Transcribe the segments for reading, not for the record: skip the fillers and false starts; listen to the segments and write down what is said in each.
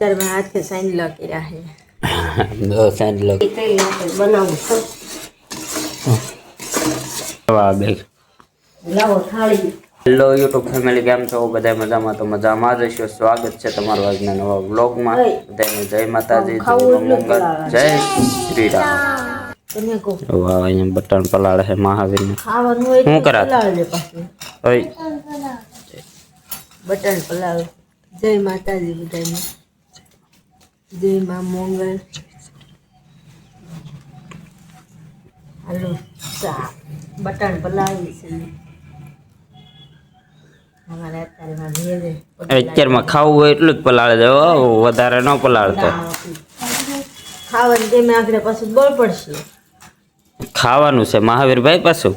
में हाथ के साइन लगे रहे दो साइड लग बनाऊं लाओ थाली हेलो यूट्यूब फैमिली केम छो बधाय मजामां तो मजामां ज हशो। स्वागत छे तमारुं आजना नवा व्लॉग में। बधायने जय माताजी जय मंगल जय श्री राम। वाह अहीं बटन पलाळ है महावीर ने हूं करा ओय बटन पलाळ जय माताजी बधायने जय मां मंगल हेलो सा बटन पलाળી છે અમારે અત્યારમાં ભેજે અત્યારમાં ખાવું હોય એટલું જ પલાળ દેવો વધારે ન પલાળતો ખાવાનું તેમે આગળ પાછું બળ પડશે ખાવાનું છે મહાવીરભાઈ પાછું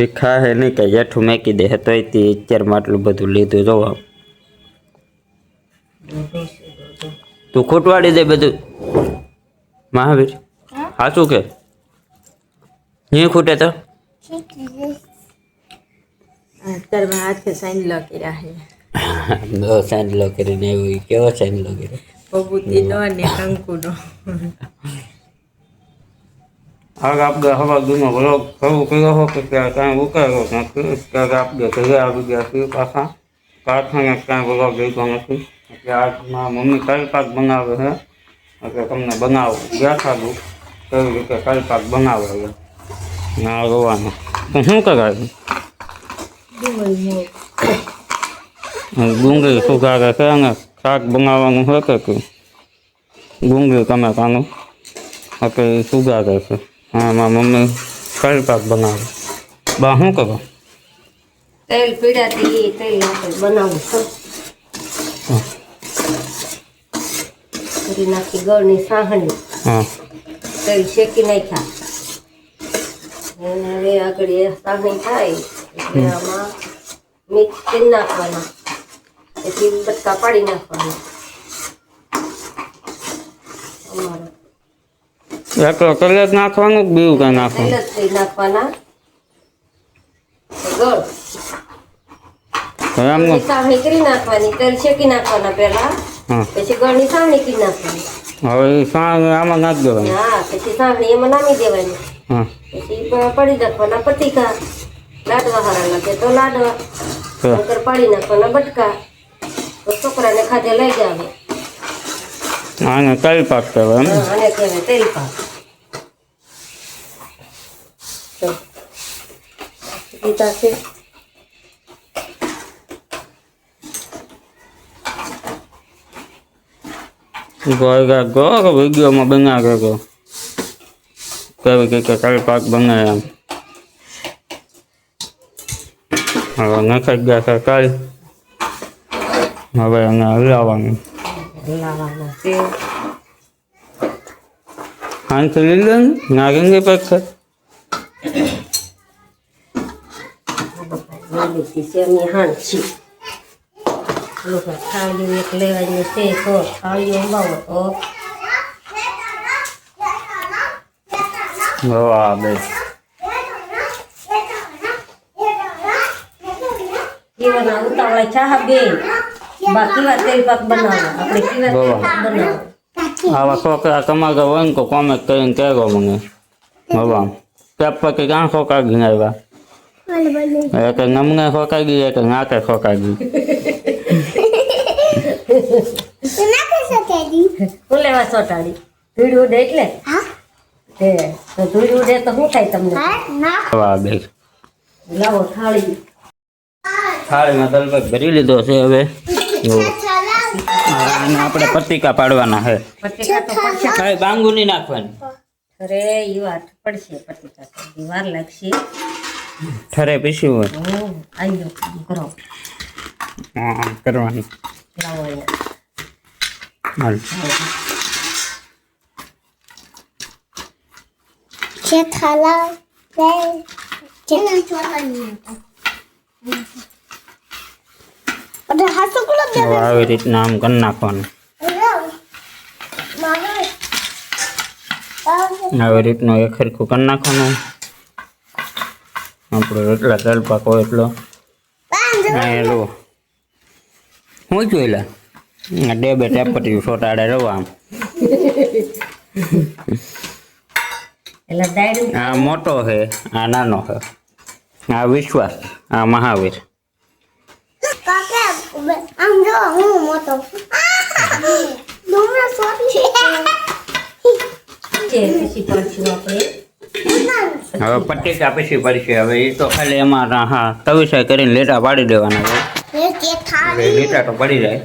એ ખાહે નહીં કે હેઠું મેકી દે તોય તે અત્યારમાં આટલું બધું લીધું જોવા તું ખૂટવાડી દે બધું મહાવીર સાચું કે નહીં ખૂટે તો અત્યારમાં હાથ કે સાઈન લગે રહે દો સાંડલો કરીને એવું કેવો સાંડલો કર્યો બબૂતી નો ને કંકુનો आग आप गए हवा दूनो बोलो सब कहो हो कि क्या कहीं वो कहो ना क्या आप गए कहे आप गया फिर पासा कारखाने कहीं बोलो गई तो नहीं कि आज माँ मम्मी कल पाक बनावे है अगर तुमने बनाओ गया था वो कई रीते कल पाक बनावे है ना रोवाना तो શું કરાય ડુંગળી સુધારે છે અને શાક બનાવવાનું હોય કે ડુંગળી ટમેટાનું આપણે સુધારે છે हाँ माँ मम्मी कल पाक बनावे बा શું કરો તેલ પીડાતી તેલ નાખે બનાવું છું કરી નાખી ગળની સાહણી हाँ તેલ શેકી નાખ્યા અને હવે આગળ એ સાહણી થાય એટલે આમાં મિક્સ કરી નાખવાના પછી બટકા પાડી નાખવાના અમારે એકલો તેલ જ નાખવાનું કે બીજું કઈ નાખવાનું તેલ જ થઈ નાખવાના ગળ હવે આમ સાહણી કરી નાખવાની તેલ શેકી નાખવાના પહેલા હા પછી ગળની સાહણી કરી નાખવાની હવે એ સાંજ આમાં નાખી દેવાનું હા પછી સાહણી એમાં નાખી દેવાની હા પછી પડી નાખવાના પતીકા લાડવા હારા લાગે તો લાડવા હા. નકર પાડી નાખવાના બટકા તો છોકરાને ખાધે લઈ જાવે આને કઈ પાક કહેવાય એમ આને કહેવાય તેલ પાક તો ગીતા છે ગોળગા ગો વિડીયોમાં બનાવે ગો કેવી કે કઈ પાક બને એમ હવે નખાઈ ગયા છે કઈ હવે એને હલાવવાનું લાવવાના છે હાથ લીધે નાગંગી પાક છે લીધી છે એમની હાંચી લોકો થાળી એક લેવાની છે તો થાળી અંબાવો તો વાહ બે કેવાના ઉતાવળા ચા બે બાકી વા તેલ પાક બનાવવા આપણે કેવા તેલ પાક બનાવવા આવા છોકરા તમારા હોય ને તો કોમેન્ટ કરીને કહેજો મને બાબા પેપર કે ક્યાં ખોકા ગઈ આવ્યા એક નમને ખોકાઈ ગઈ એક નાકે ખોકાઈ ગઈ હું લેવા ચોટાડી ધૂળ ઉડે એટલે તે તો ધૂળ ઉડે તો શું થાય તમને વાહ બે લાવો થાળી થાળીમાં દલભાઈ ભરી લીધો છે હવે અને આપણે પતિકા પાડવાના છે પતિકા તો પડશે કાંઈ બાંગુ નહીં નાખવાની અરે એ વાત પડશે પતિકા તો વાર લાગશે ઠરે પીસ્યું હોય આવી લો કરો હા કરવાની લાવો અહીંયા હાલ Cetala Ada hasil pula dia. હવે આવી રીતના આમ કરી નાખવાનું આવી રીતનું એક સરખું કરી નાખવાનું આપણે એટલા તેલ પાક હોય એટલો એલું હું જોયેલા ડેબે ટેપટી સોટાડે રવા આમ. એટલે દાયડું આ મોટો છે, આ નાનો છે. આ વિશ્વાસ, આ મહાવીર. કાકા આમ જો હું મોટો ડુમરા સોટી છે પછી પાછું આપણે હવે પટ્ટીકા પછી પડશે. હવે એ તો ખાલી એમાં હા તવીસાઈ કરીને લીટા પાડી દેવાના છે. એ કે હવે થાળી લીટા તો પડી જાય.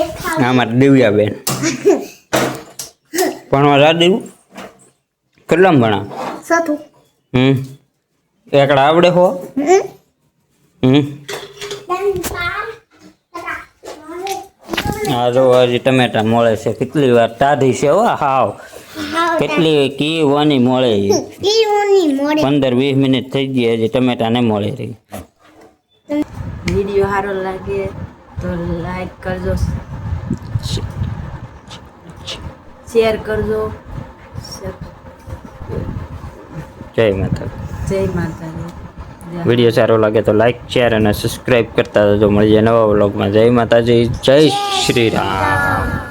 એ થાળી આમાં દિવ્યાબેન ભણવા રાદી કેટલામ ભણા? સતુ એકડા આવડે હો? આ જો હજી ટમેટા મળે છે. કેટલી વાર ટાઢી છે હો હાવ. કેટલી કી વાની મળે છે. ઈઓની મોડે 15-20 મિનિટ થઈ ગઈ હજી ટમેટા ને મળે રહી. વિડીયો સારો લાગે તો લાઈક કરજો, શેર કરજો. જય માતા. જય માતાજી. વિડીયો સારો લાગે તો લાઈક શેર અને સબસ્ક્રાઈબ કરતા જજો. મળીએ નવા વ્લોગમાં. જય માતાજી, જય શ્રી રામ.